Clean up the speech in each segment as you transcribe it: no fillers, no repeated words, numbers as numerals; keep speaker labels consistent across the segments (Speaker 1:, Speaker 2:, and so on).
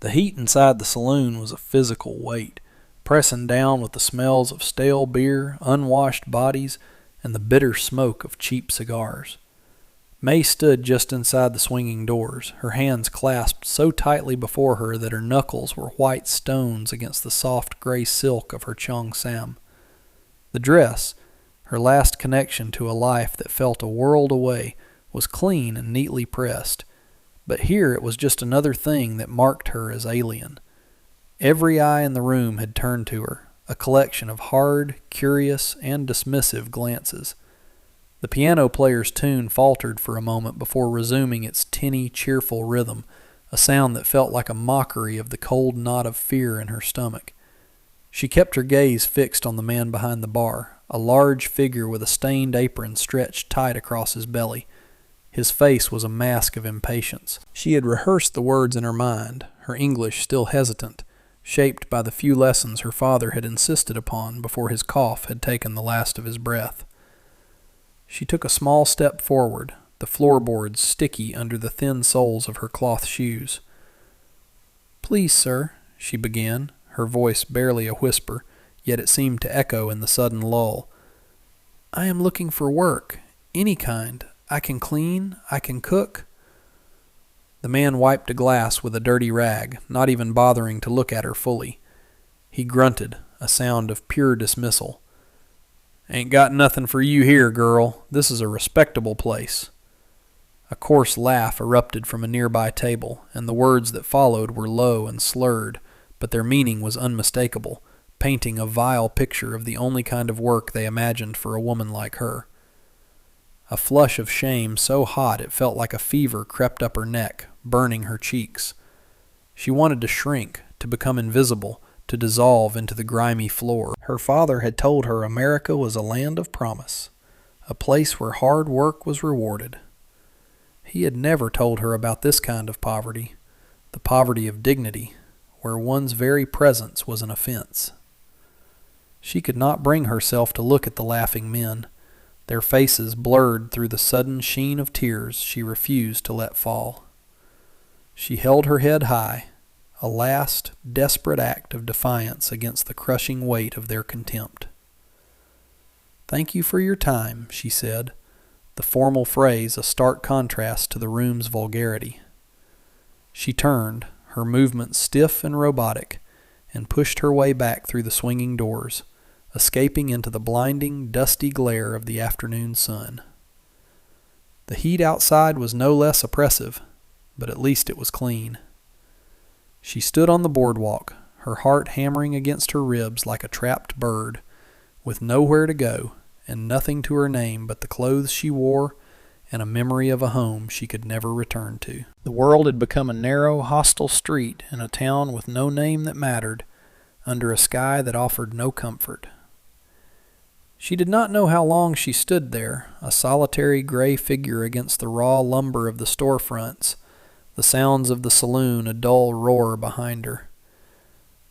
Speaker 1: The heat inside the saloon was a physical weight, pressing down with the smells of stale beer, unwashed bodies, and the bitter smoke of cheap cigars. May stood just inside the swinging doors, her hands clasped so tightly before her that her knuckles were white stones against the soft gray silk of her cheongsam. The dress, her last connection to a life that felt a world away, was clean and neatly pressed, but here it was just another thing that marked her as alien. Every eye in the room had turned to her, a collection of hard, curious, and dismissive glances. The piano player's tune faltered for a moment before resuming its tinny, cheerful rhythm, a sound that felt like a mockery of the cold knot of fear in her stomach. She kept her gaze fixed on the man behind the bar, a large figure with a stained apron stretched tight across his belly. His face was a mask of impatience. She had rehearsed the words in her mind, her English still hesitant, shaped by the few lessons her father had insisted upon before his cough had taken the last of his breath. She took a small step forward, the floorboards sticky under the thin soles of her cloth shoes. "Please, sir," she began, her voice barely a whisper, yet it seemed to echo in the sudden lull. "I am looking for work, any kind. I can clean, I can cook." The man wiped a glass with a dirty rag, not even bothering to look at her fully. He grunted, a sound of pure dismissal. "Ain't got nothing for you here, girl. This is a respectable place." A coarse laugh erupted from a nearby table, and the words that followed were low and slurred, but their meaning was unmistakable, painting a vile picture of the only kind of work they imagined for a woman like her. A flush of shame so hot it felt like a fever crept up her neck, burning her cheeks. She wanted to shrink, to become invisible, to dissolve into the grimy floor. Her father had told her America was a land of promise, a place where hard work was rewarded. He had never told her about this kind of poverty, the poverty of dignity, where one's very presence was an offense. She could not bring herself to look at the laughing men. Their faces blurred through the sudden sheen of tears she refused to let fall. She held her head high, a last, desperate act of defiance against the crushing weight of their contempt. "Thank you for your time," she said, the formal phrase a stark contrast to the room's vulgarity. She turned, her movements stiff and robotic, and pushed her way back through the swinging doors, escaping into the blinding, dusty glare of the afternoon sun. The heat outside was no less oppressive, but at least it was clean. She stood on the boardwalk, her heart hammering against her ribs like a trapped bird, with nowhere to go and nothing to her name but the clothes she wore and a memory of a home she could never return to. The world had become a narrow, hostile street in a town with no name that mattered, under a sky that offered no comfort. She did not know how long she stood there, a solitary gray figure against the raw lumber of the storefronts, the sounds of the saloon a dull roar behind her.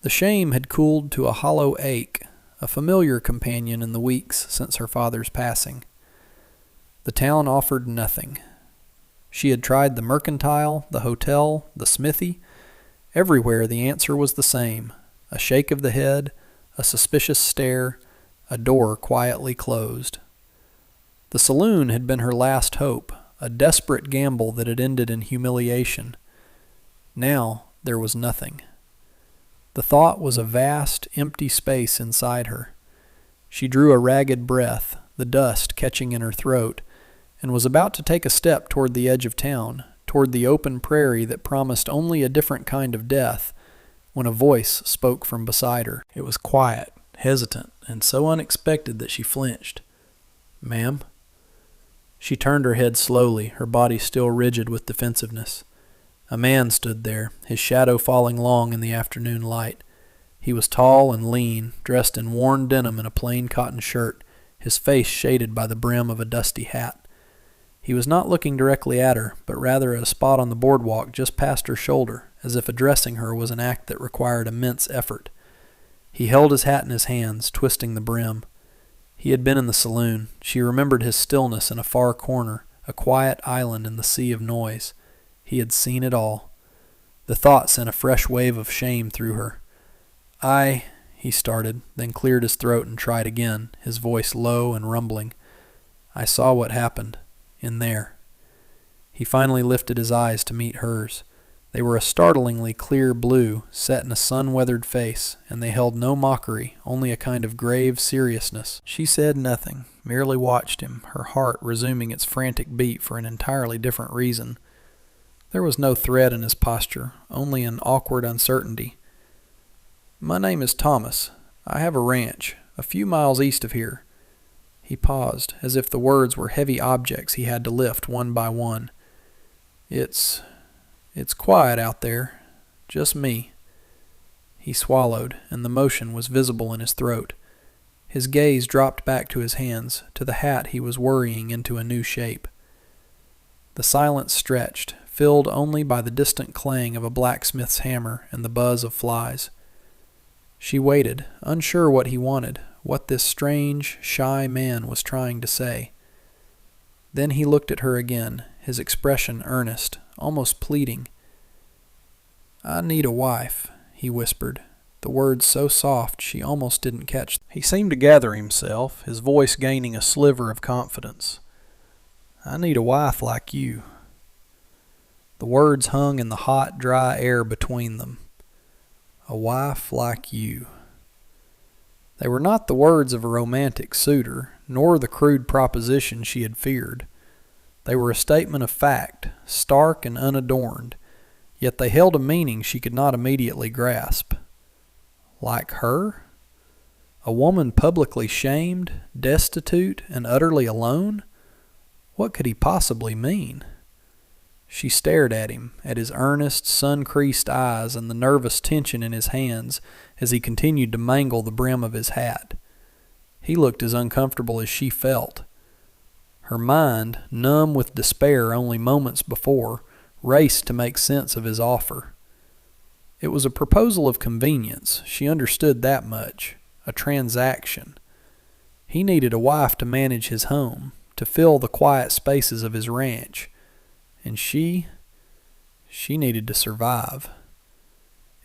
Speaker 1: The shame had cooled to a hollow ache, a familiar companion in the weeks since her father's passing. The town offered nothing. She had tried the mercantile, the hotel, the smithy. Everywhere the answer was the same, a shake of the head, a suspicious stare, a door quietly closed. The saloon had been her last hope, a desperate gamble that had ended in humiliation. Now there was nothing. The thought was a vast, empty space inside her. She drew a ragged breath, the dust catching in her throat, and was about to take a step toward the edge of town, toward the open prairie that promised only a different kind of death, when a voice spoke from beside her. It was quiet, hesitant, and so unexpected that she flinched. "Ma'am?" She turned her head slowly, her body still rigid with defensiveness. A man stood there, his shadow falling long in the afternoon light. He was tall and lean, dressed in worn denim and a plain cotton shirt, his face shaded by the brim of a dusty hat. He was not looking directly at her, but rather at a spot on the boardwalk just past her shoulder, as if addressing her was an act that required immense effort. He held his hat in his hands, twisting the brim. He had been in the saloon. She remembered his stillness in a far corner, a quiet island in the sea of noise. He had seen it all. The thought sent a fresh wave of shame through her. He started, then cleared his throat and tried again, his voice low and rumbling. I saw what happened. In there. He finally lifted his eyes to meet hers. They were a startlingly clear blue, set in a sun-weathered face, and they held no mockery, only a kind of grave seriousness. She said nothing, merely watched him, her heart resuming its frantic beat for an entirely different reason. There was no threat in his posture, only an awkward uncertainty. My name is Thomas. I have a ranch, a few miles east of here. He paused, as if the words were heavy objects he had to lift one by one. It's quiet out there. Just me. He swallowed, and the motion was visible in his throat. His gaze dropped back to his hands, to the hat he was worrying into a new shape. The silence stretched, filled only by the distant clang of a blacksmith's hammer and the buzz of flies. She waited, unsure what he wanted, what this strange, shy man was trying to say. Then he looked at her again, his expression earnest, almost pleading. I need a wife, he whispered, the words so soft she almost didn't catch them. He seemed to gather himself, his voice gaining a sliver of confidence. I need a wife like you. The words hung in the hot, dry air between them. A wife like you. They were not the words of a romantic suitor, nor the crude proposition she had feared. They were a statement of fact, stark and unadorned, yet they held a meaning she could not immediately grasp. Like her? A woman publicly shamed, destitute, and utterly alone? What could he possibly mean? She stared at him, at his earnest, sun-creased eyes and the nervous tension in his hands as he continued to mangle the brim of his hat. He looked as uncomfortable as she felt. Her mind, numb with despair only moments before, raced to make sense of his offer. It was a proposal of convenience, she understood that much, a transaction. He needed a wife to manage his home, to fill the quiet spaces of his ranch. And she needed to survive.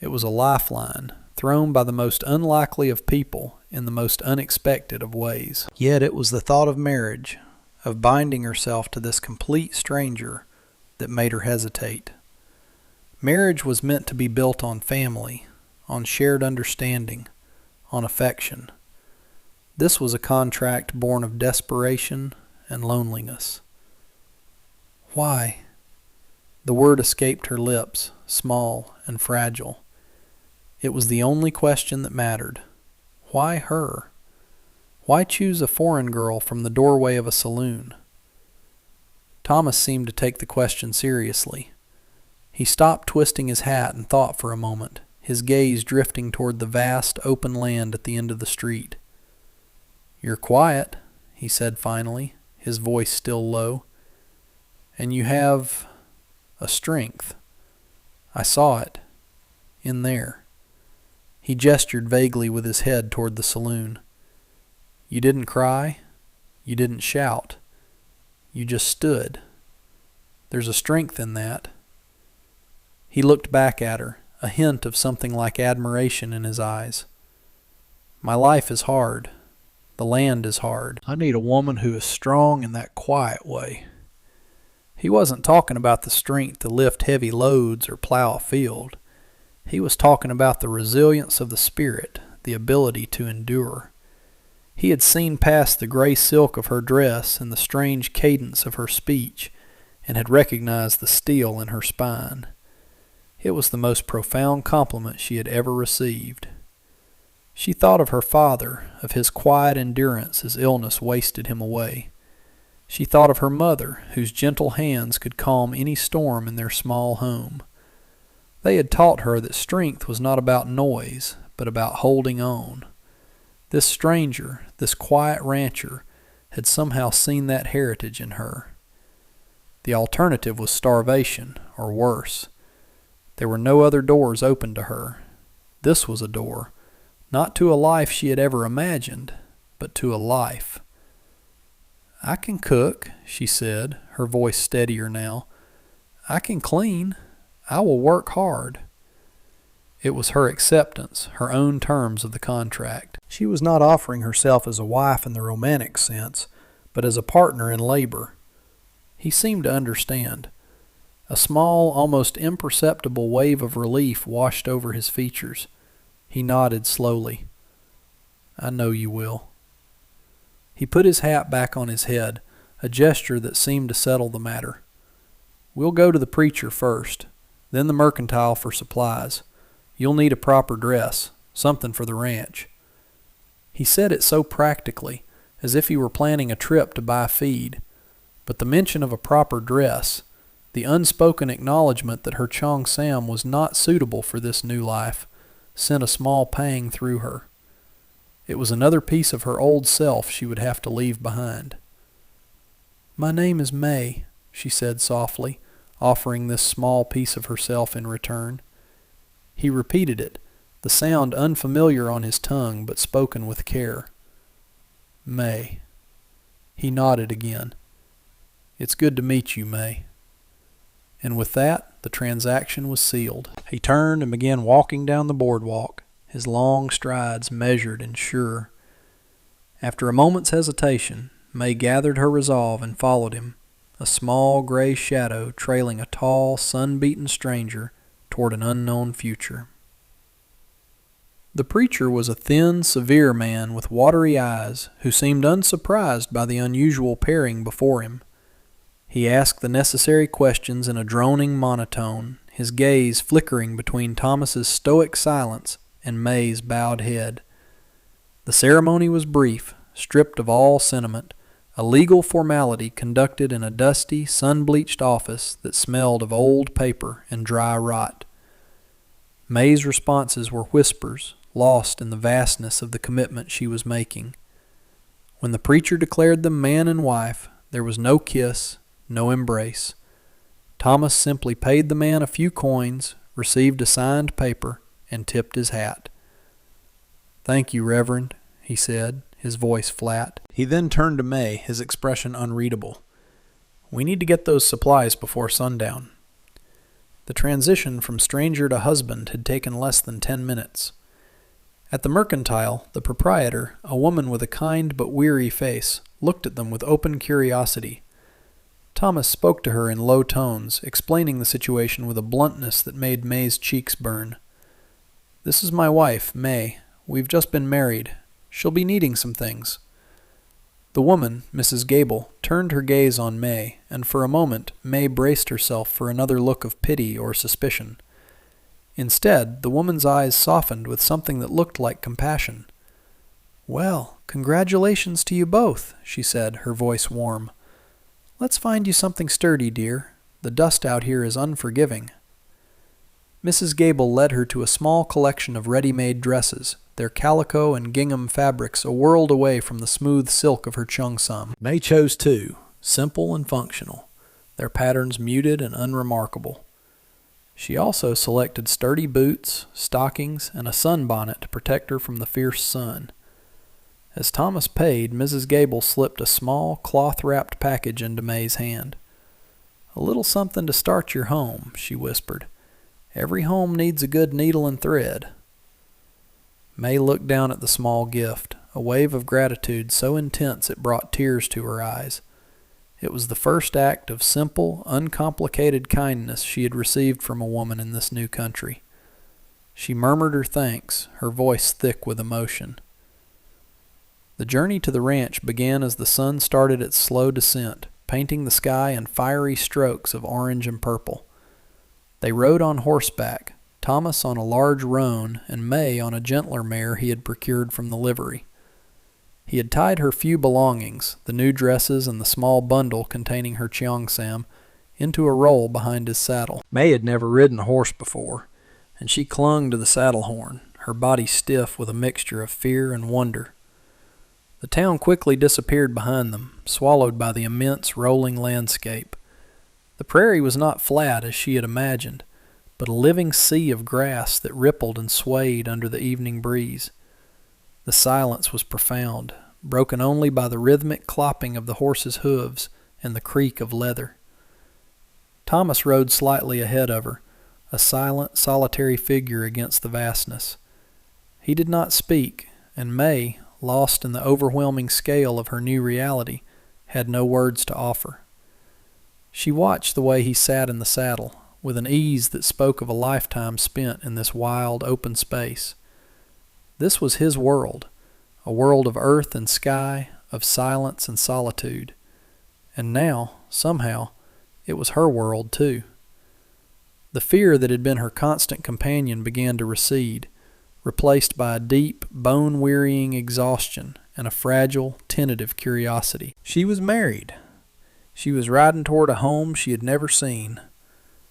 Speaker 1: It was a lifeline, thrown by the most unlikely of people in the most unexpected of ways. Yet it was the thought of marriage, of binding herself to this complete stranger, that made her hesitate. Marriage was meant to be built on family, on shared understanding, on affection. This was a contract born of desperation and loneliness. Why? The word escaped her lips, small and fragile. It was the only question that mattered. Why her? Why choose a foreign girl from the doorway of a saloon? Thomas seemed to take the question seriously. He stopped twisting his hat and thought for a moment, his gaze drifting toward the vast, open land at the end of the street. You're quiet, he said finally, his voice still low. And you have a strength. I saw it. In there. He gestured vaguely with his head toward the saloon. You didn't cry. You didn't shout. You just stood. There's a strength in that. He looked back at her, a hint of something like admiration in his eyes. My life is hard. The land is hard. I need a woman who is strong in that quiet way. He wasn't talking about the strength to lift heavy loads or plow a field. He was talking about the resilience of the spirit, the ability to endure. He had seen past the gray silk of her dress and the strange cadence of her speech, and had recognized the steel in her spine. It was the most profound compliment she had ever received. She thought of her father, of his quiet endurance as illness wasted him away. She thought of her mother, whose gentle hands could calm any storm in their small home. They had taught her that strength was not about noise, but about holding on. This stranger, this quiet rancher, had somehow seen that heritage in her. The alternative was starvation, or worse. There were no other doors open to her. This was a door, not to a life she had ever imagined, but to a life. I can cook, she said, her voice steadier now. I can clean. I will work hard." It was her acceptance, her own terms of the contract. She was not offering herself as a wife in the romantic sense, but as a partner in labor. He seemed to understand. A small, almost imperceptible wave of relief washed over his features. He nodded slowly. "I know you will." He put his hat back on his head, a gesture that seemed to settle the matter. "We'll go to the preacher first, then the mercantile for supplies. You'll need a proper dress, something for the ranch." He said it so practically, as if he were planning a trip to buy feed, but the mention of a proper dress, the unspoken acknowledgement that her Chong Sam was not suitable for this new life, sent a small pang through her. It was another piece of her old self she would have to leave behind. "My name is May," she said softly, offering this small piece of herself in return. He repeated it, the sound unfamiliar on his tongue but spoken with care. "May." He nodded again. "It's good to meet you, May." And with that, the transaction was sealed. He turned and began walking down the boardwalk, his long strides measured and sure. After a moment's hesitation, May gathered her resolve and followed him, a small gray shadow trailing a tall, sun-beaten stranger toward an unknown future. The preacher was a thin, severe man with watery eyes who seemed unsurprised by the unusual pairing before him. He asked the necessary questions in a droning monotone, his gaze flickering between Thomas's stoic silence and May's bowed head. The ceremony was brief, stripped of all sentiment, a legal formality conducted in a dusty, sun-bleached office that smelled of old paper and dry rot. May's responses were whispers, lost in the vastness of the commitment she was making. When the preacher declared them man and wife, there was no kiss, no embrace. Thomas simply paid the man a few coins, received a signed paper, and tipped his hat. "Thank you, Reverend," he said, his voice flat. He then turned to May, his expression unreadable. "We need to get those supplies before sundown." The transition from stranger to husband had taken less than 10 minutes. At the mercantile, the proprietor, a woman with a kind but weary face, looked at them with open curiosity. Thomas spoke to her in low tones, explaining the situation with a bluntness that made May's cheeks burn. "This is my wife, May. We've just been married. She'll be needing some things." The woman, Mrs. Gable, turned her gaze on May, and for a moment May braced herself for another look of pity or suspicion. Instead, the woman's eyes softened with something that looked like compassion. "Well, congratulations to you both," she said, her voice warm. "Let's find you something sturdy, dear. The dust out here is unforgiving." Mrs. Gable led her to a small collection of ready-made dresses, their calico and gingham fabrics a world away from the smooth silk of her cheongsam. May chose two, simple and functional, their patterns muted and unremarkable. She also selected sturdy boots, stockings, and a sunbonnet to protect her from the fierce sun. As Thomas paid, Mrs. Gable slipped a small, cloth-wrapped package into May's hand. "A little something to start your home," she whispered. "Every home needs a good needle and thread." May looked down at the small gift, a wave of gratitude so intense it brought tears to her eyes. It was the first act of simple, uncomplicated kindness she had received from a woman in this new country. She murmured her thanks, her voice thick with emotion. The journey to the ranch began as the sun started its slow descent, painting the sky in fiery strokes of orange and purple. They rode on horseback, Thomas on a large roan and May on a gentler mare he had procured from the livery. He had tied her few belongings, the new dresses and the small bundle containing her cheongsam, into a roll behind his saddle. May had never ridden a horse before, and she clung to the saddle horn, her body stiff with a mixture of fear and wonder. The town quickly disappeared behind them, swallowed by the immense rolling landscape. The prairie was not flat as she had imagined, but a living sea of grass that rippled and swayed under the evening breeze. The silence was profound, broken only by the rhythmic clopping of the horses' hooves and the creak of leather. Thomas rode slightly ahead of her, a silent, solitary figure against the vastness. He did not speak, and May, lost in the overwhelming scale of her new reality, had no words to offer. She watched the way he sat in the saddle, with an ease that spoke of a lifetime spent in this wild, open space. This was his world, a world of earth and sky, of silence and solitude. And now, somehow, it was her world too. The fear that had been her constant companion began to recede, replaced by a deep, bone-wearying exhaustion and a fragile, tentative curiosity. She was married. She was riding toward a home she had never seen.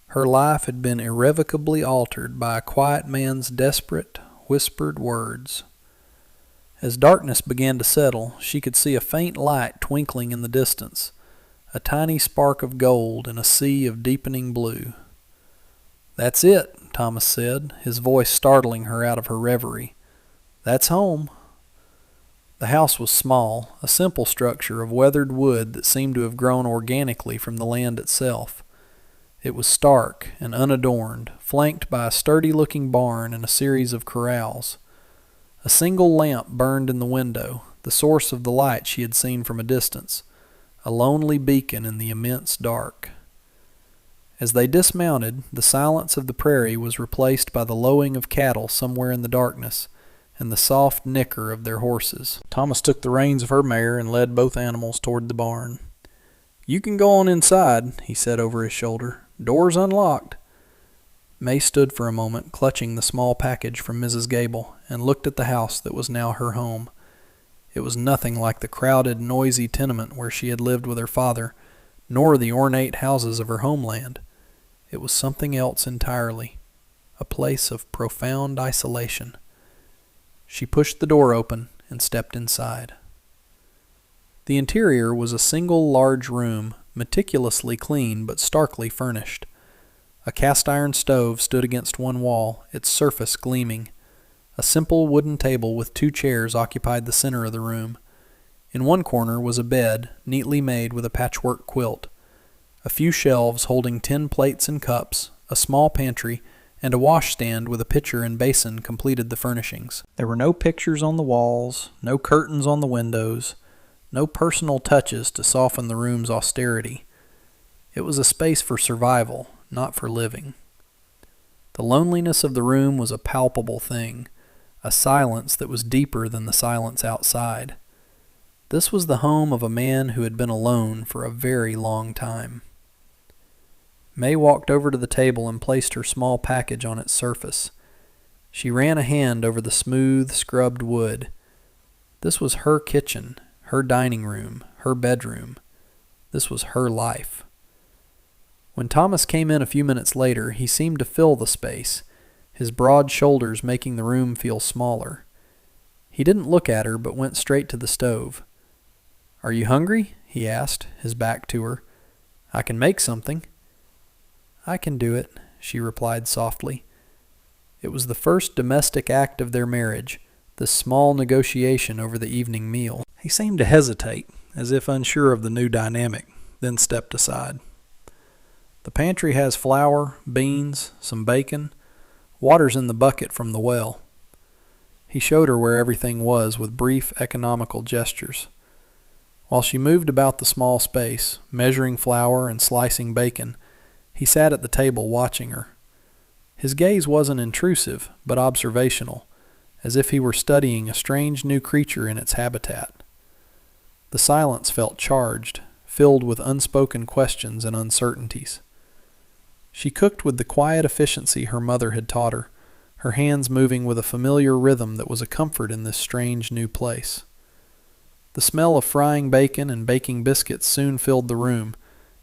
Speaker 1: Her life had been irrevocably altered by a quiet man's desperate, whispered words. As darkness began to settle, she could see a faint light twinkling in the distance, a tiny spark of gold in a sea of deepening blue. "That's it," Thomas said, his voice startling her out of her reverie. "That's home." The house was small, a simple structure of weathered wood that seemed to have grown organically from the land itself. It was stark and unadorned, flanked by a sturdy-looking barn and a series of corrals. A single lamp burned in the window, the source of the light she had seen from a distance, a lonely beacon in the immense dark. As they dismounted, the silence of the prairie was replaced by the lowing of cattle somewhere in the darkness, and the soft nicker of their horses. Thomas took the reins of her mare and led both animals toward the barn. "You can go on inside," he said over his shoulder. "Door's unlocked." May stood for a moment, clutching the small package from Mrs. Gable, and looked at the house that was now her home. It was nothing like the crowded, noisy tenement where she had lived with her father, nor the ornate houses of her homeland. It was something else entirely, a place of profound isolation. She pushed the door open and stepped inside. The interior was a single large room, meticulously clean but starkly furnished. A cast-iron stove stood against one wall, its surface gleaming. A simple wooden table with 2 chairs occupied the center of the room. In one corner was a bed, neatly made with a patchwork quilt. A few shelves holding tin plates and cups, a small pantry, and a washstand with a pitcher and basin completed the furnishings. There were no pictures on the walls, no curtains on the windows, no personal touches to soften the room's austerity. It was a space for survival, not for living. The loneliness of the room was a palpable thing, a silence that was deeper than the silence outside. This was the home of a man who had been alone for a very long time. May walked over to the table and placed her small package on its surface. She ran a hand over the smooth, scrubbed wood. This was her kitchen, her dining room, her bedroom. This was her life. When Thomas came in a few minutes later, he seemed to fill the space, his broad shoulders making the room feel smaller. He didn't look at her, but went straight to the stove. "Are you hungry?" he asked, his back to her. "I can make something." "I can do it," she replied softly. It was the first domestic act of their marriage, this small negotiation over the evening meal. He seemed to hesitate, as if unsure of the new dynamic, then stepped aside. "The pantry has flour, beans, some bacon. Water's in the bucket from the well." He showed her where everything was with brief, economical gestures. While she moved about the small space, measuring flour and slicing bacon, he sat at the table watching her. His gaze wasn't intrusive, but observational, as if he were studying a strange new creature in its habitat. The silence felt charged, filled with unspoken questions and uncertainties. She cooked with the quiet efficiency her mother had taught her, her hands moving with a familiar rhythm that was a comfort in this strange new place. The smell of frying bacon and baking biscuits soon filled the room,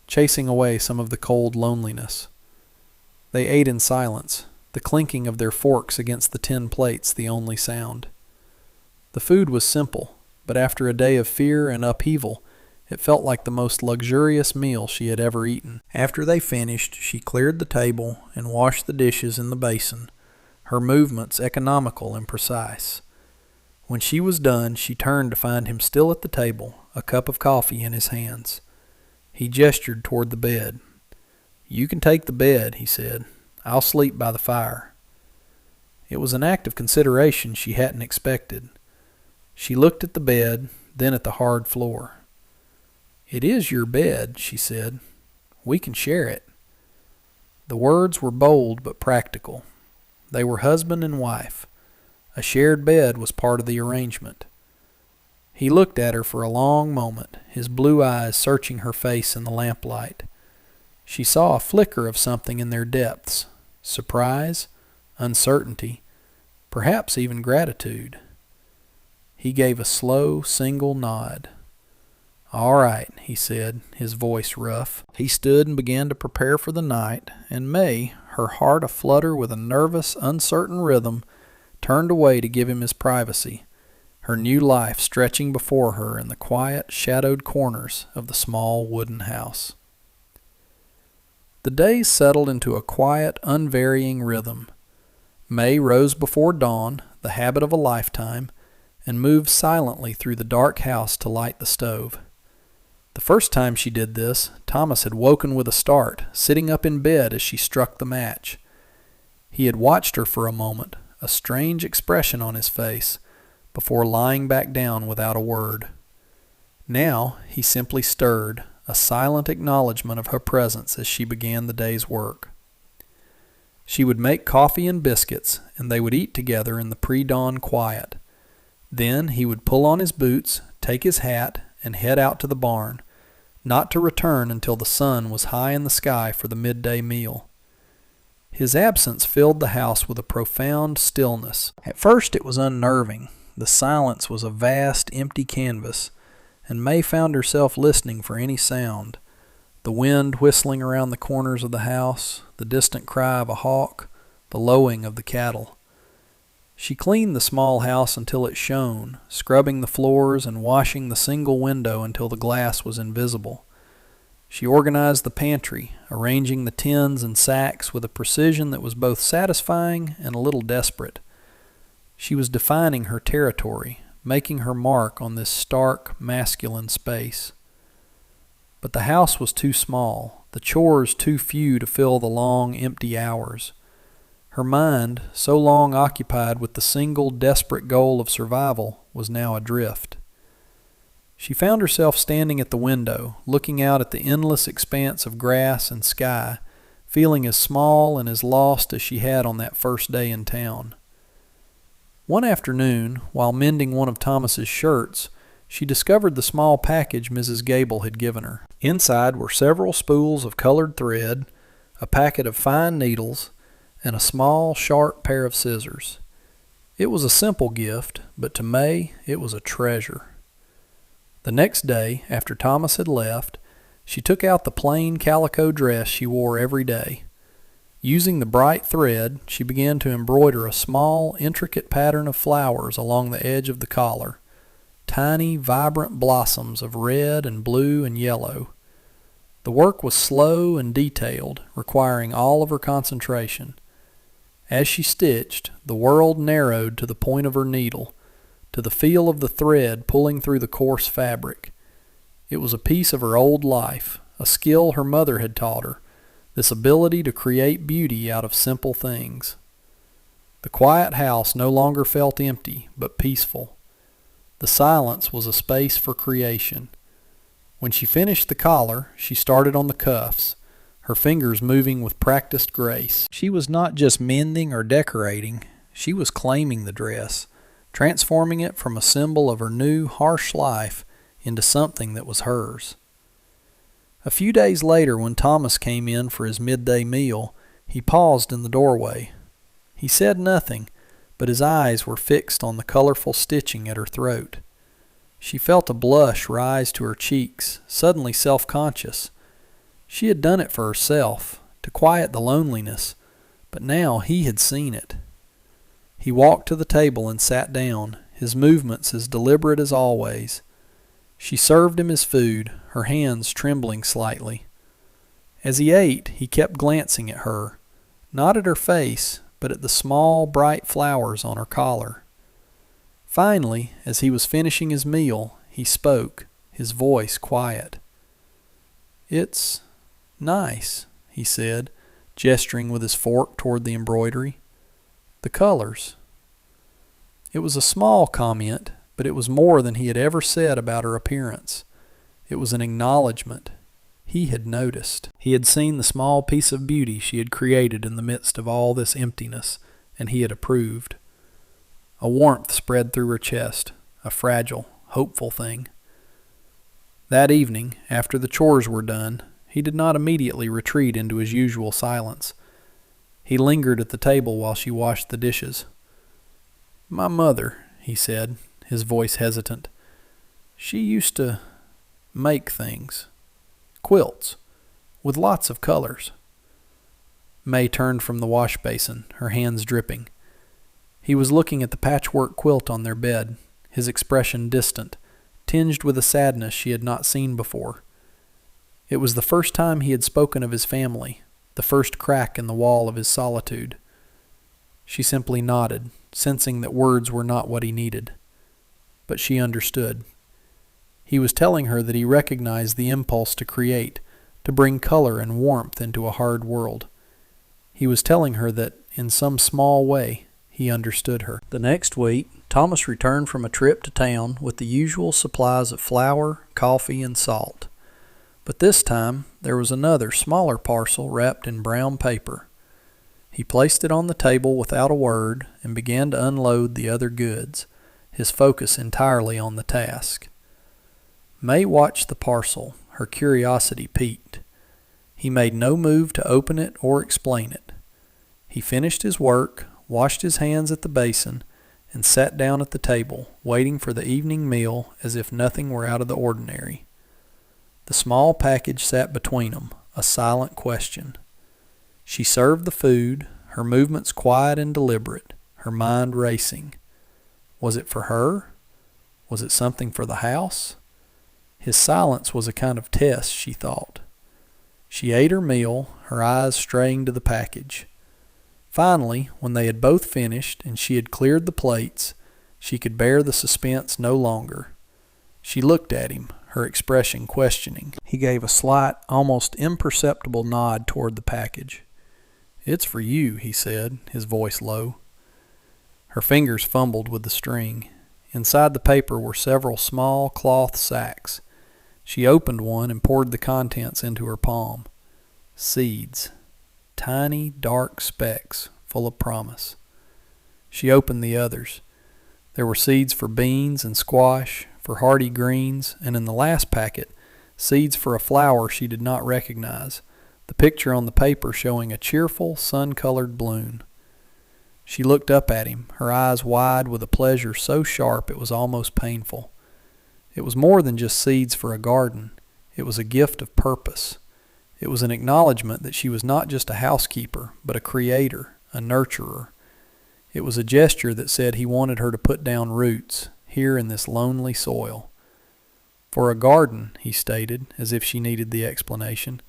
Speaker 1: chasing away some of the cold loneliness. They ate in silence, the clinking of their forks against the tin plates the only sound. The food was simple, but after a day of fear and upheaval, it felt like the most luxurious meal she had ever eaten. After they finished, she cleared the table and washed the dishes in the basin, her movements economical and precise. When she was done, she turned to find him still at the table, a cup of coffee in his hands. He gestured toward the bed. "You can take the bed," he said. I'll sleep by the fire." It was an act of consideration she hadn't expected. She looked at the bed, then at the hard floor. "It is your bed," she said. "We can share it." The words were bold but practical. They were husband and wife. A shared bed was part of the arrangement. He looked at her for a long moment, his blue eyes searching her face in the lamplight. She saw a flicker of something in their depths: surprise, uncertainty, perhaps even gratitude. He gave a slow, single nod. "All right," he said, his voice rough. He stood and began to prepare for the night, and May, her heart aflutter with a nervous, uncertain rhythm, turned away to give him his privacy, her new life stretching before her in the quiet, shadowed corners of the small wooden house. The days settled into a quiet, unvarying rhythm. May rose before dawn, the habit of a lifetime, and moved silently through the dark house to light the stove. The first time she did this, Thomas had woken with a start, sitting up in bed as she struck the match. He had watched her for a moment, a strange expression on his face, before lying back down without a word. Now he simply stirred, a silent acknowledgment of her presence as she began the day's work. She would make coffee and biscuits, and they would eat together in the pre-dawn quiet. Then he would pull on his boots, take his hat, and head out to the barn, not to return until the sun was high in the sky for the midday meal. His absence filled the house with a profound stillness. At first it was unnerving. The silence was a vast, empty canvas, and May found herself listening for any sound: the wind whistling around the corners of the house, the distant cry of a hawk, the lowing of the cattle. She cleaned the small house until it shone, scrubbing the floors and washing the single window until the glass was invisible. She organized the pantry, arranging the tins and sacks with a precision that was both satisfying and a little desperate. She was defining her territory, making her mark on this stark, masculine space. But the house was too small, the chores too few to fill the long, empty hours. Her mind, so long occupied with the single desperate goal of survival, was now adrift. She found herself standing at the window, looking out at the endless expanse of grass and sky, feeling as small and as lost as she had on that first day in town. One afternoon, while mending one of Thomas's shirts, she discovered the small package Mrs. Gable had given her. Inside were several spools of colored thread, a packet of fine needles, and a small, sharp pair of scissors. It was a simple gift, but to May it was a treasure. The next day, after Thomas had left, she took out the plain calico dress she wore every day. Using the bright thread, she began to embroider a small, intricate pattern of flowers along the edge of the collar, tiny, vibrant blossoms of red and blue and yellow. The work was slow and detailed, requiring all of her concentration. As she stitched, the world narrowed to the point of her needle, to the feel of the thread pulling through the coarse fabric. It was a piece of her old life, a skill her mother had taught her, this ability to create beauty out of simple things. The quiet house no longer felt empty, but peaceful. The silence was a space for creation. When she finished the collar, she started on the cuffs, her fingers moving with practiced grace. She was not just mending or decorating, she was claiming the dress, transforming it from a symbol of her new, harsh life into something that was hers. A few days later, when Thomas came in for his midday meal, he paused in the doorway. He said nothing, but his eyes were fixed on the colorful stitching at her throat. She felt a blush rise to her cheeks, suddenly self-conscious. She had done it for herself, to quiet the loneliness, but now he had seen it. He walked to the table and sat down, his movements as deliberate as always. She served him his food, her hands trembling slightly. As he ate, he kept glancing at her, not at her face, but at the small, bright flowers on her collar. Finally, as he was finishing his meal, he spoke, his voice quiet. "It's nice," he said, gesturing with his fork toward the embroidery. The colors. It was a small comment, but it was more than he had ever said about her appearance. It was an acknowledgment. He had noticed. He had seen the small piece of beauty she had created in the midst of all this emptiness, and he had approved. A warmth spread through her chest, a fragile, hopeful thing. That evening, after the chores were done, he did not immediately retreat into his usual silence. He lingered at the table while she washed the dishes. "My mother," he said, his voice hesitant. "She used to make things. Quilts. With lots of colors." May turned from the wash basin, her hands dripping. He was looking at the patchwork quilt on their bed, his expression distant, tinged with a sadness she had not seen before. It was the first time he had spoken of his family, the first crack in the wall of his solitude. She simply nodded, sensing that words were not what he needed. But she understood. He was telling her that he recognized the impulse to create, to bring color and warmth into a hard world. He was telling her that, in some small way, he understood her. The next week, Thomas returned from a trip to town with the usual supplies of flour, coffee, and salt. But this time, there was another, smaller parcel wrapped in brown paper. He placed it on the table without a word and began to unload the other goods, his focus entirely on the task. May watched the parcel, her curiosity piqued. He made no move to open it or explain it. He finished his work, washed his hands at the basin, and sat down at the table, waiting for the evening meal as if nothing were out of the ordinary. The small package sat between them, a silent question. She served the food, her movements quiet and deliberate, her mind racing. Was it for her? Was it something for the house? His silence was a kind of test, she thought. She ate her meal, her eyes straying to the package. Finally, when they had both finished and she had cleared the plates, she could bear the suspense no longer. She looked at him, her expression questioning. He gave a slight, almost imperceptible nod toward the package. "It's for you," he said, his voice low. Her fingers fumbled with the string. Inside the paper were several small cloth sacks. She opened one and poured the contents into her palm. Seeds. Tiny, dark specks, full of promise. She opened the others. There were seeds for beans and squash, for hardy greens, and in the last packet, seeds for a flower she did not recognize, the picture on the paper showing a cheerful, sun-colored bloom. She looked up at him, her eyes wide with a pleasure so sharp it was almost painful. It was more than just seeds for a garden. It was a gift of purpose. It was an acknowledgement that she was not just a housekeeper, but a creator, a nurturer. It was a gesture that said he wanted her to put down roots, here in this lonely soil. "For a garden," he stated, as if she needed the explanation,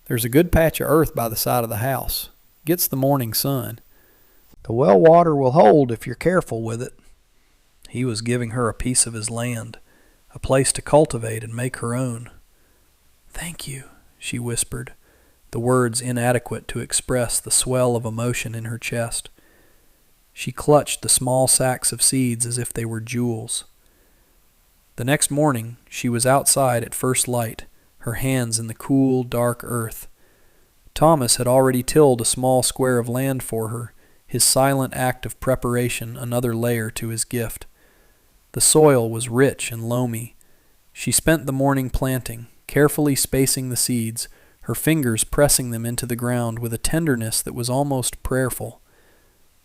Speaker 1: "there's a good patch of earth by the side of the house. Gets the morning sun. The well water will hold if you're careful with it." He was giving her a piece of his land, a place to cultivate and make her own. "Thank you," she whispered, the words inadequate to express the swell of emotion in her chest. She clutched the small sacks of seeds as if they were jewels. The next morning, she was outside at first light, her hands in the cool, dark earth. Thomas had already tilled a small square of land for her, his silent act of preparation another layer to his gift. The soil was rich and loamy. She spent the morning planting, carefully spacing the seeds, her fingers pressing them into the ground with a tenderness that was almost prayerful.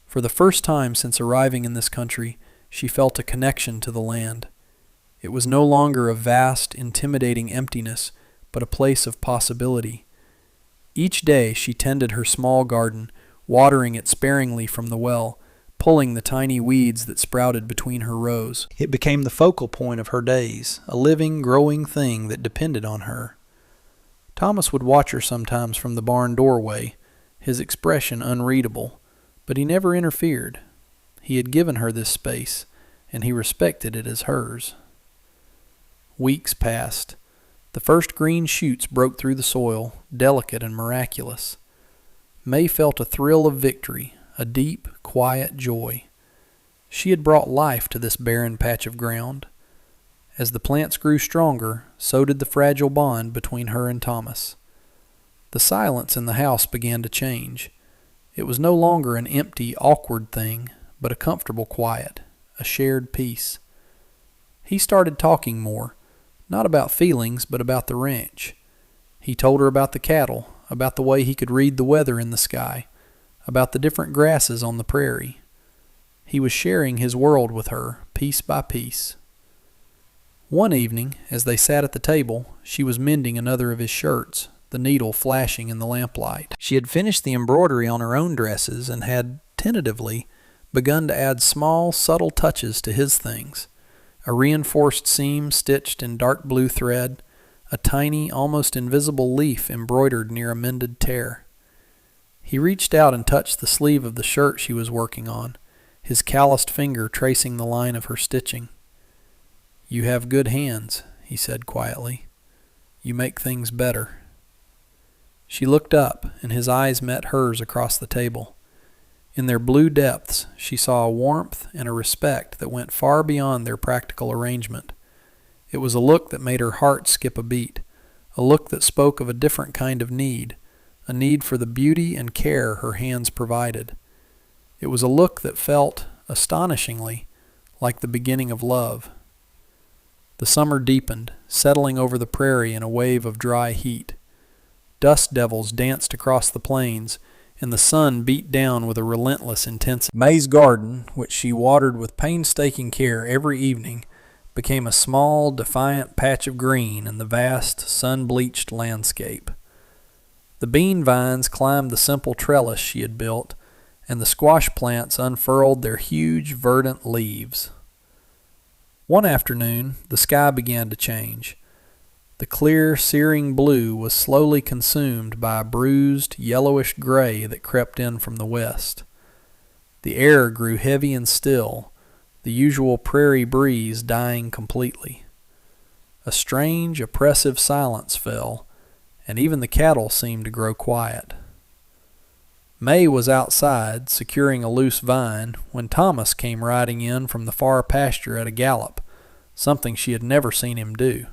Speaker 1: For the first time since arriving in this country, she felt a connection to the land. It was no longer a vast, intimidating emptiness, but a place of possibility. Each day she tended her small garden, watering it sparingly from the well, pulling the tiny weeds that sprouted between her rows. It became the focal point of her days, a living, growing thing that depended on her. Thomas would watch her sometimes from the barn doorway, his expression unreadable, but he never interfered. He had given her this space, and he respected it as hers. Weeks passed. The first green shoots broke through the soil, delicate and miraculous. May felt a thrill of victory, a deep, quiet joy. She had brought life to this barren patch of ground. As the plants grew stronger, so did the fragile bond between her and Thomas. The silence in the house began to change. It was no longer an empty, awkward thing, but a comfortable quiet, a shared peace. He started talking more, not about feelings, but about the ranch. He told her about the cattle, about the way he could read the weather in the sky, about the different grasses on the prairie. He was sharing his world with her, piece by piece. One evening, as they sat at the table, she was mending another of his shirts, the needle flashing in the lamplight. She had finished the embroidery on her own dresses and had, tentatively, begun to add small, subtle touches to his things. A reinforced seam stitched in dark blue thread, a tiny, almost invisible leaf embroidered near a mended tear. He reached out and touched the sleeve of the shirt she was working on, his calloused finger tracing the line of her stitching. "You have good hands," he said quietly. "You make things better." She looked up, and his eyes met hers across the table. In their blue depths, she saw a warmth and a respect that went far beyond their practical arrangement. It was a look that made her heart skip a beat, a look that spoke of a different kind of need, a need for the beauty and care her hands provided. It was a look that felt, astonishingly, like the beginning of love. The summer deepened, settling over the prairie in a wave of dry heat. Dust devils danced across the plains, and the sun beat down with a relentless intensity. May's garden, which she watered with painstaking care every evening, became a small, defiant patch of green in the vast, sun-bleached landscape. The bean vines climbed the simple trellis she had built, and the squash plants unfurled their huge, verdant leaves. One afternoon, the sky began to change. The clear, searing blue was slowly consumed by a bruised, yellowish gray that crept in from the west. The air grew heavy and still, the usual prairie breeze dying completely. A strange, oppressive silence fell, and even the cattle seemed to grow quiet. May was outside, securing a loose vine, when Thomas came riding in from the far pasture at a gallop, something she had never seen him do.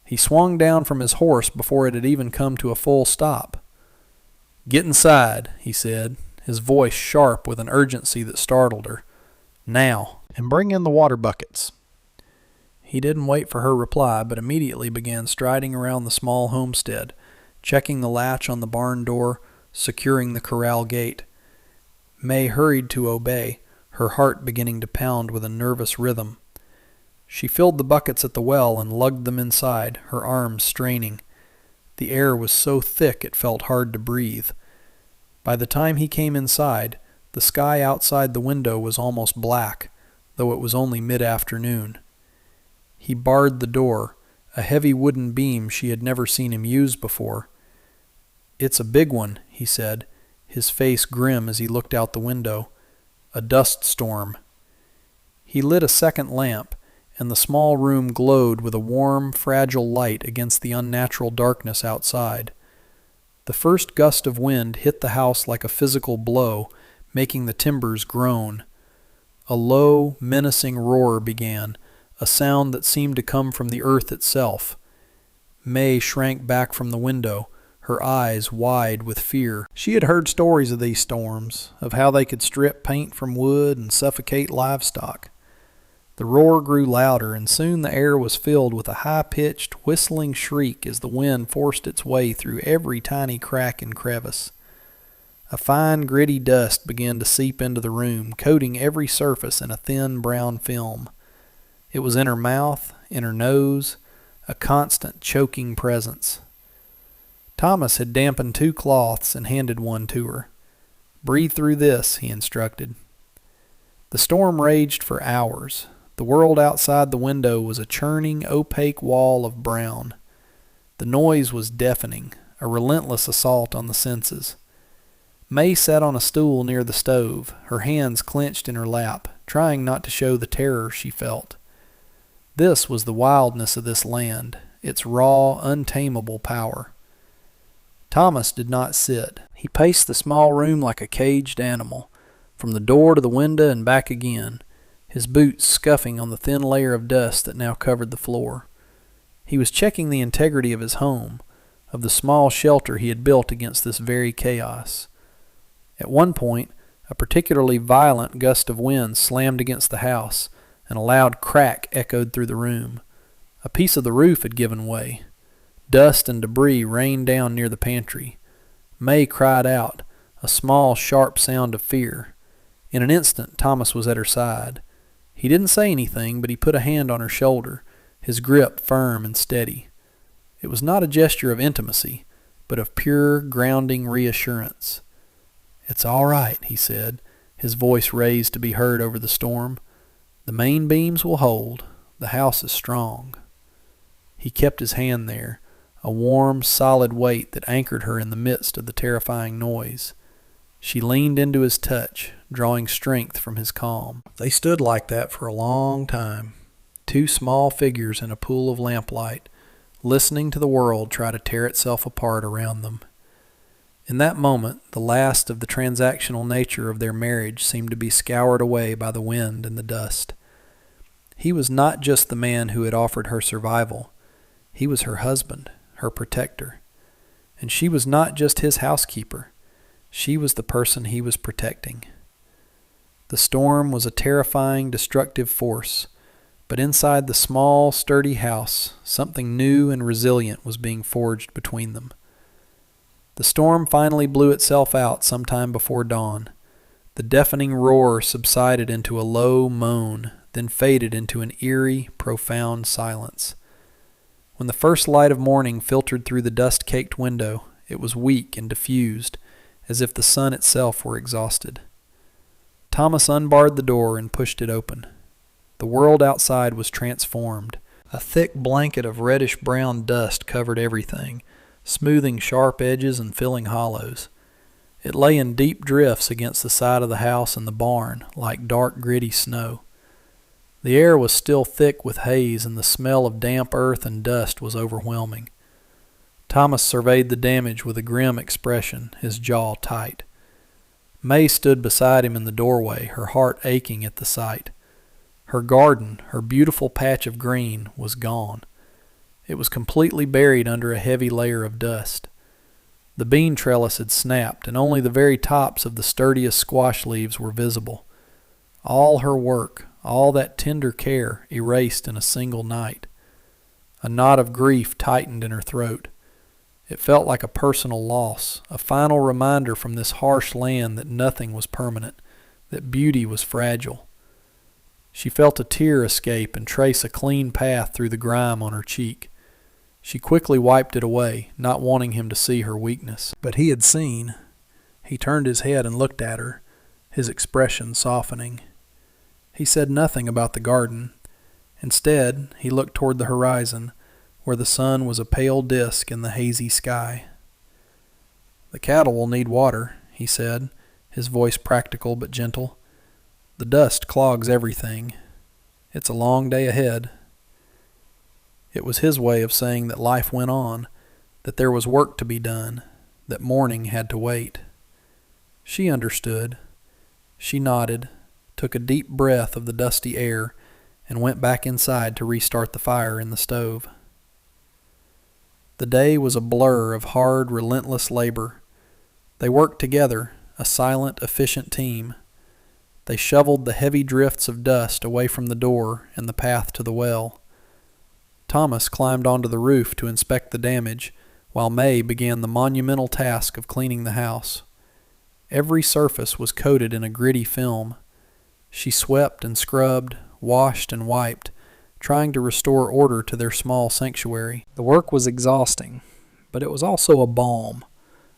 Speaker 1: He swung down from his horse before it had even come to a full stop. "Get inside," he said, his voice sharp with an urgency that startled her. "Now, and bring in the water buckets." He didn't wait for her reply, but immediately began striding around the small homestead, checking the latch on the barn door, securing the corral gate. May hurried to obey, her heart beginning to pound with a nervous rhythm. She filled the buckets at the well and lugged them inside, her arms straining. The air was so thick it felt hard to breathe. By the time he came inside, the sky outside the window was almost black, though it was only mid-afternoon. He barred the door, a heavy wooden beam she had never seen him use before. "It's a big one," he said, his face grim as he looked out the window. "A dust storm." He lit a second lamp, and the small room glowed with a warm, fragile light against the unnatural darkness outside. The first gust of wind hit the house like a physical blow, making the timbers groan. A low, menacing roar began, a sound that seemed to come from the earth itself. May shrank back from the window, her eyes wide with fear. She had heard stories of these storms, of how they could strip paint from wood and suffocate livestock. The roar grew louder, and soon the air was filled with a high-pitched, whistling shriek as the wind forced its way through every tiny crack and crevice. A fine, gritty dust began to seep into the room, coating every surface in a thin brown film. It was in her mouth, in her nose, a constant, choking presence. Thomas had dampened 2 cloths and handed one to her. "Breathe through this," he instructed. The storm raged for hours. The world outside the window was a churning, opaque wall of brown. The noise was deafening, a relentless assault on the senses. May sat on a stool near the stove, her hands clenched in her lap, trying not to show the terror she felt. This was the wildness of this land, its raw, untamable power. Thomas did not sit. He paced the small room like a caged animal, from the door to the window and back again, his boots scuffing on the thin layer of dust that now covered the floor. He was checking the integrity of his home, of the small shelter he had built against this very chaos. At one point, a particularly violent gust of wind slammed against the house, and a loud crack echoed through the room. A piece of the roof had given way. Dust and debris rained down near the pantry. May cried out, a small, sharp sound of fear. In an instant, Thomas was at her side. He didn't say anything, but he put a hand on her shoulder, his grip firm and steady. It was not a gesture of intimacy, but of pure, grounding reassurance. "It's all right," he said, his voice raised to be heard over the storm. "The main beams will hold. The house is strong." He kept his hand there, a warm, solid weight that anchored her in the midst of the terrifying noise. She leaned into his touch, drawing strength from his calm. They stood like that for a long time, two small figures in a pool of lamplight, listening to the world try to tear itself apart around them. In that moment, the last of the transactional nature of their marriage seemed to be scoured away by the wind and the dust. He was not just the man who had offered her survival. He was her husband, her protector. And she was not just his housekeeper. She was the person he was protecting. The storm was a terrifying, destructive force, but inside the small, sturdy house, something new and resilient was being forged between them. The storm finally blew itself out sometime before dawn. The deafening roar subsided into a low moan, then faded into an eerie, profound silence. When the first light of morning filtered through the dust-caked window, it was weak and diffused, as if the sun itself were exhausted. Thomas unbarred the door and pushed it open. The world outside was transformed. A thick blanket of reddish-brown dust covered everything, smoothing sharp edges and filling hollows. It lay in deep drifts against the side of the house and the barn, like dark, gritty snow. The air was still thick with haze, and the smell of damp earth and dust was overwhelming. Thomas surveyed the damage with a grim expression, his jaw tight. May stood beside him in the doorway, her heart aching at the sight. Her garden, her beautiful patch of green, was gone. It was completely buried under a heavy layer of dust. The bean trellis had snapped, and only the very tops of the sturdiest squash leaves were visible. All her work, all that tender care, erased in a single night. A knot of grief tightened in her throat. It felt like a personal loss, a final reminder from this harsh land that nothing was permanent, that beauty was fragile. She felt a tear escape and trace a clean path through the grime on her cheek. She quickly wiped it away, not wanting him to see her weakness. But he had seen. He turned his head and looked at her, his expression softening. He said nothing about the garden. Instead, he looked toward the horizon, where the sun was a pale disk in the hazy sky. "The cattle will need water," he said, his voice practical but gentle. "The dust clogs everything. It's a long day ahead." It was his way of saying that life went on, that there was work to be done, that morning had to wait. She understood. She nodded, took a deep breath of the dusty air, and went back inside to restart the fire in the stove. The day was a blur of hard, relentless labor. They worked together, a silent, efficient team. They shoveled the heavy drifts of dust away from the door and the path to the well. Thomas climbed onto the roof to inspect the damage, while May began the monumental task of cleaning the house. Every surface was coated in a gritty film. She swept and scrubbed, washed and wiped, trying to restore order to their small sanctuary. The work was exhausting, but it was also a balm,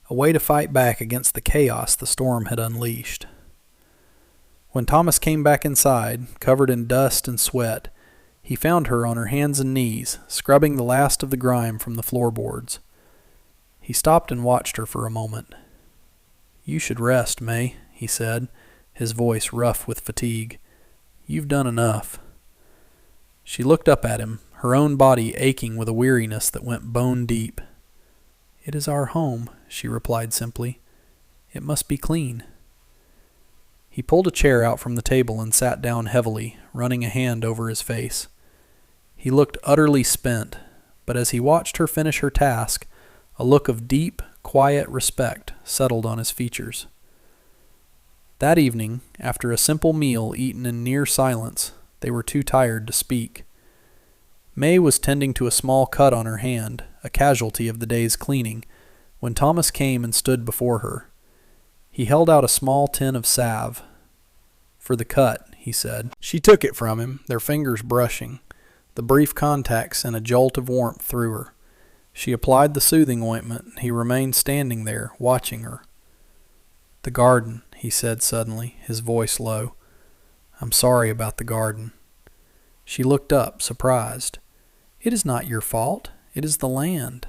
Speaker 1: a way to fight back against the chaos the storm had unleashed. When Thomas came back inside, covered in dust and sweat, he found her on her hands and knees, scrubbing the last of the grime from the floorboards. He stopped and watched her for a moment. "You should rest, May," he said, his voice rough with fatigue. "You've done enough." She looked up at him, her own body aching with a weariness that went bone deep. "It is our home," she replied simply. It must be clean." He pulled a chair out from the table and sat down heavily, running a hand over his face. He looked utterly spent, but as he watched her finish her task, a look of deep, quiet respect settled on his features. That evening, after a simple meal eaten in near silence, they were too tired to speak. May was tending to a small cut on her hand, a casualty of the day's cleaning, when Thomas came and stood before her. He held out a small tin of salve. "For the cut," he said. She took it from him, their fingers brushing. The brief contact sent a jolt of warmth through her. She applied the soothing ointment. He remained standing there, watching her. "The garden," he said suddenly, his voice low. "I'm sorry about the garden." She looked up, surprised. "It is not your fault. It is the land."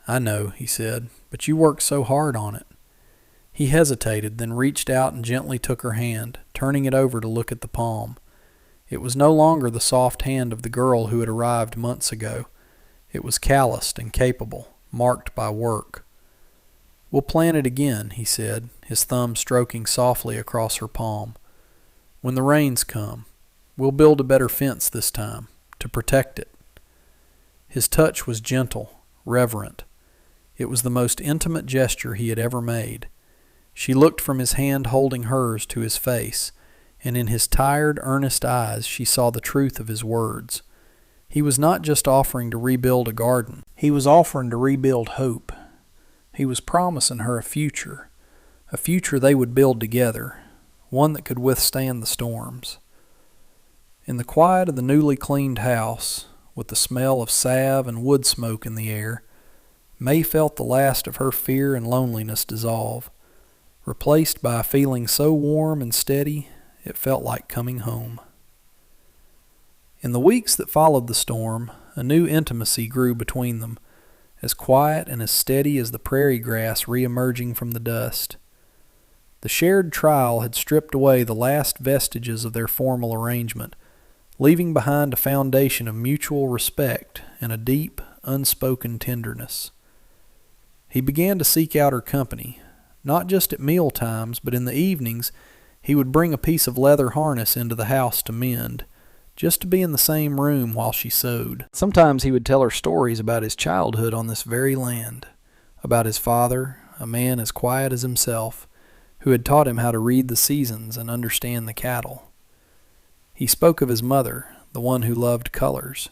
Speaker 1: "I know," he said, "but you worked so hard on it." He hesitated, then reached out and gently took her hand, turning it over to look at the palm. It was no longer the soft hand of the girl who had arrived months ago. It was calloused and capable, marked by work. "We'll plant it again," he said, his thumb stroking softly across her palm. "When the rains come, we'll build a better fence this time, to protect it." His touch was gentle, reverent. It was the most intimate gesture he had ever made. She looked from his hand holding hers to his face, and in his tired, earnest eyes she saw the truth of his words. He was not just offering to rebuild a garden. He was offering to rebuild hope. He was promising her a future they would build together, one that could withstand the storms. In the quiet of the newly cleaned house, with the smell of salve and wood smoke in the air, May felt the last of her fear and loneliness dissolve, replaced by a feeling so warm and steady it felt like coming home. In the weeks that followed the storm, a new intimacy grew between them, as quiet and as steady as the prairie grass re-emerging from the dust. The shared trial had stripped away the last vestiges of their formal arrangement, leaving behind a foundation of mutual respect and a deep, unspoken tenderness. He began to seek out her company, not just at meal times, but in the evenings he would bring a piece of leather harness into the house to mend, just to be in the same room while she sewed. Sometimes he would tell her stories about his childhood on this very land, about his father, a man as quiet as himself, who had taught him how to read the seasons and understand the cattle. He spoke of his mother, the one who loved colors,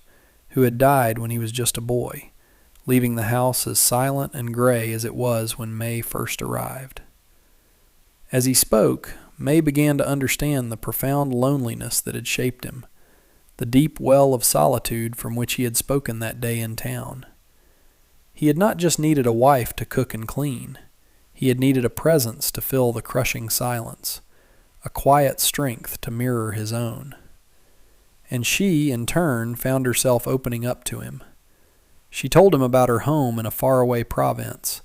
Speaker 1: who had died when he was just a boy, leaving the house as silent and gray as it was when May first arrived. As he spoke, May began to understand the profound loneliness that had shaped him, the deep well of solitude from which he had spoken that day in town. He had not just needed a wife to cook and clean. He had needed a presence to fill the crushing silence, a quiet strength to mirror his own. And she, in turn, found herself opening up to him. She told him about her home in a faraway province,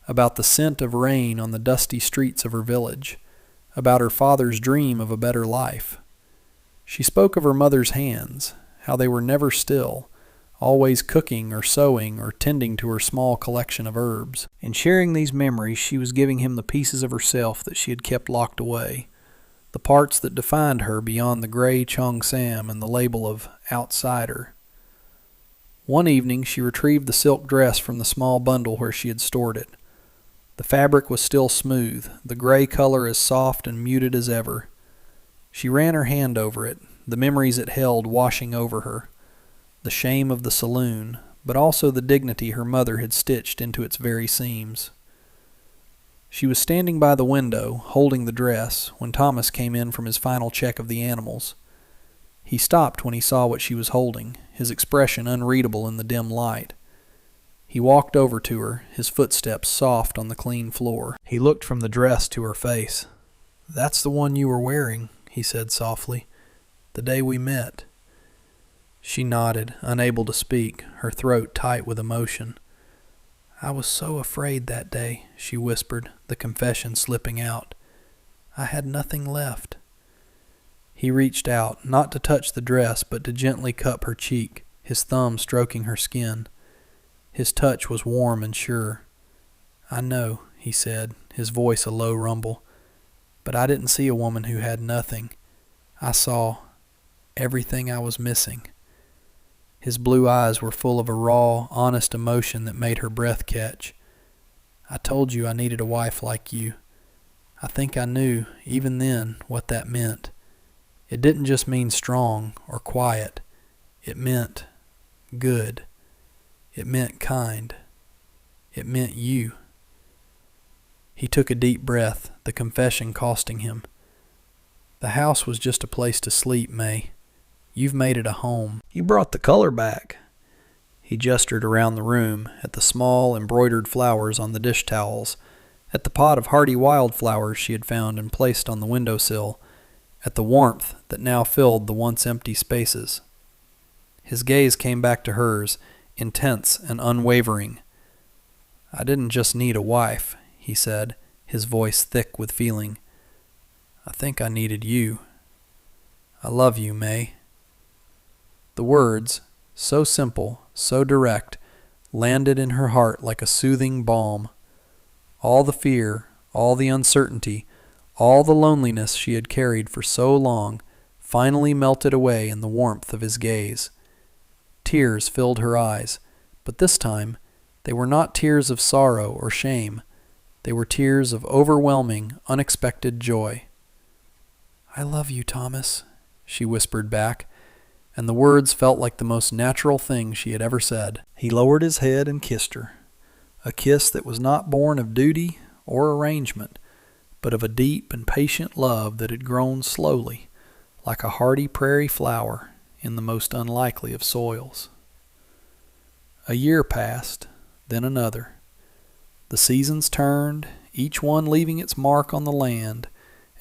Speaker 1: about the scent of rain on the dusty streets of her village, about her father's dream of a better life. She spoke of her mother's hands, how they were never still, always cooking or sewing or tending to her small collection of herbs. In sharing these memories, she was giving him the pieces of herself that she had kept locked away, the parts that defined her beyond the gray cheongsam and the label of outsider. One evening she retrieved the silk dress from the small bundle where she had stored it. The fabric was still smooth, the gray color as soft and muted as ever. She ran her hand over it, the memories it held washing over her, the shame of the saloon, but also the dignity her mother had stitched into its very seams. She was standing by the window, holding the dress, when Thomas came in from his final check of the animals. He stopped when he saw what she was holding, his expression unreadable in the dim light. He walked over to her, his footsteps soft on the clean floor. He looked from the dress to her face. "That's the one you were wearing," he said softly, "the day we met." She nodded, unable to speak, her throat tight with emotion. "I was so afraid that day," she whispered, the confession slipping out. "I had nothing left." He reached out, not to touch the dress, but to gently cup her cheek, his thumb stroking her skin. His touch was warm and sure. "I know," he said, his voice a low rumble. "But I didn't see a woman who had nothing. I saw everything I was missing." His blue eyes were full of a raw, honest emotion that made her breath catch. "I told you I needed a wife like you. I think I knew, even then, what that meant. It didn't just mean strong or quiet. It meant good. It meant kind. It meant you." He took a deep breath, the confession costing him. "The house was just a place to sleep, May. You've made it a home. You brought the color back." He gestured around the room, at the small embroidered flowers on the dish towels, at the pot of hardy wildflowers she had found and placed on the windowsill, at the warmth that now filled the once empty spaces. His gaze came back to hers, intense and unwavering. "I didn't just need a wife," he said, his voice thick with feeling. "I think I needed you. I love you, May." The words, so simple, so direct, landed in her heart like a soothing balm. All the fear, all the uncertainty, all the loneliness she had carried for so long finally melted away in the warmth of his gaze. Tears filled her eyes, but this time they were not tears of sorrow or shame. They were tears of overwhelming, unexpected joy. "I love you, Thomas," she whispered back, and the words felt like the most natural thing she had ever said. He lowered his head and kissed her, a kiss that was not born of duty or arrangement, but of a deep and patient love that had grown slowly, like a hardy prairie flower in the most unlikely of soils. A year passed, then another. The seasons turned, each one leaving its mark on the land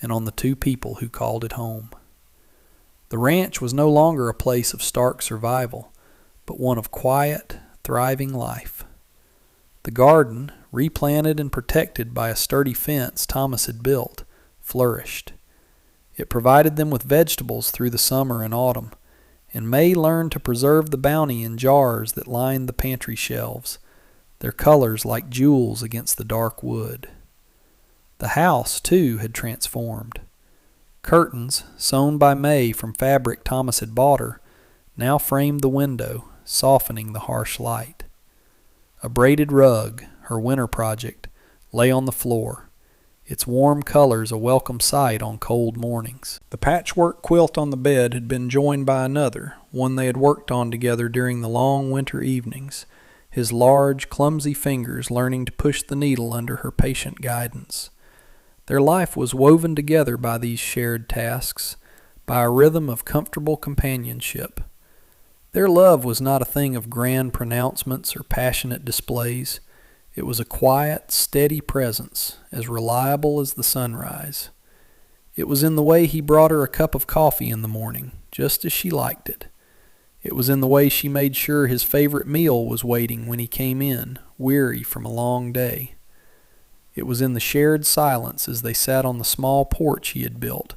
Speaker 1: and on the two people who called it home. The ranch was no longer a place of stark survival, but one of quiet, thriving life. The garden, replanted and protected by a sturdy fence Thomas had built, flourished. It provided them with vegetables through the summer and autumn, and May learned to preserve the bounty in jars that lined the pantry shelves, their colors like jewels against the dark wood. The house, too, had transformed. Curtains, sewn by May from fabric Thomas had bought her, now framed the window, softening the harsh light. A braided rug, her winter project, lay on the floor, its warm colors a welcome sight on cold mornings. The patchwork quilt on the bed had been joined by another, one they had worked on together during the long winter evenings, his large, clumsy fingers learning to push the needle under her patient guidance. Their life was woven together by these shared tasks, by a rhythm of comfortable companionship. Their love was not a thing of grand pronouncements or passionate displays. It was a quiet, steady presence, as reliable as the sunrise. It was in the way he brought her a cup of coffee in the morning, just as she liked it. It was in the way she made sure his favorite meal was waiting when he came in, weary from a long day. It was in the shared silence as they sat on the small porch he had built,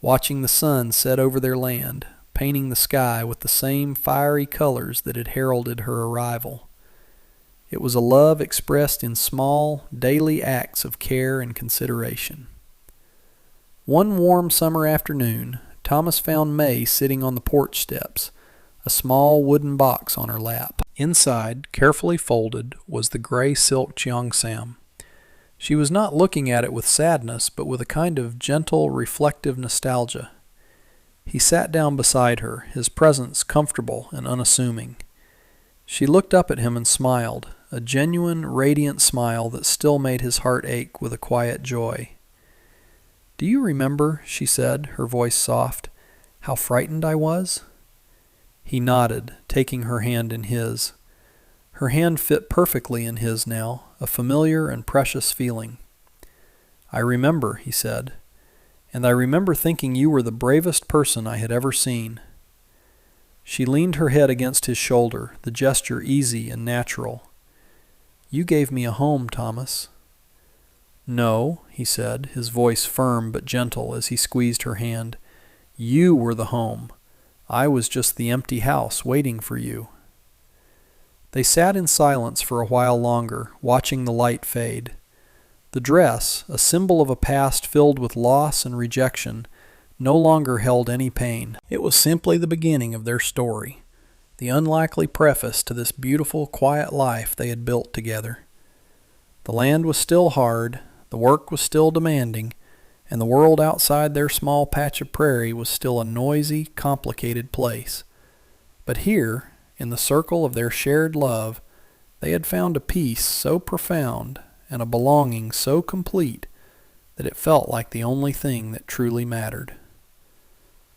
Speaker 1: watching the sun set over their land, painting the sky with the same fiery colors that had heralded her arrival. It was a love expressed in small, daily acts of care and consideration. One warm summer afternoon, Thomas found May sitting on the porch steps, a small wooden box on her lap. Inside, carefully folded, was the gray silk cheongsam. She was not looking at it with sadness, but with a kind of gentle, reflective nostalgia. He sat down beside her, his presence comfortable and unassuming. She looked up at him and smiled, a genuine, radiant smile that still made his heart ache with a quiet joy. "Do you remember," she said, her voice soft, "how frightened I was?" He nodded, taking her hand in his. Her hand fit perfectly in his now, a familiar and precious feeling. "I remember," he said, "and I remember thinking you were the bravest person I had ever seen." She leaned her head against his shoulder, the gesture easy and natural. "You gave me a home, Thomas." "No," he said, his voice firm but gentle as he squeezed her hand. "You were the home. I was just the empty house waiting for you." They sat in silence for a while longer, watching the light fade. The dress, a symbol of a past filled with loss and rejection, no longer held any pain. It was simply the beginning of their story, the unlikely preface to this beautiful, quiet life they had built together. The land was still hard, the work was still demanding, and the world outside their small patch of prairie was still a noisy, complicated place. But here, in the circle of their shared love, they had found a peace so profound and a belonging so complete that it felt like the only thing that truly mattered.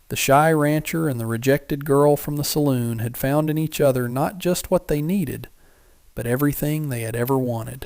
Speaker 1: The shy rancher and the rejected girl from the saloon had found in each other not just what they needed, but everything they had ever wanted.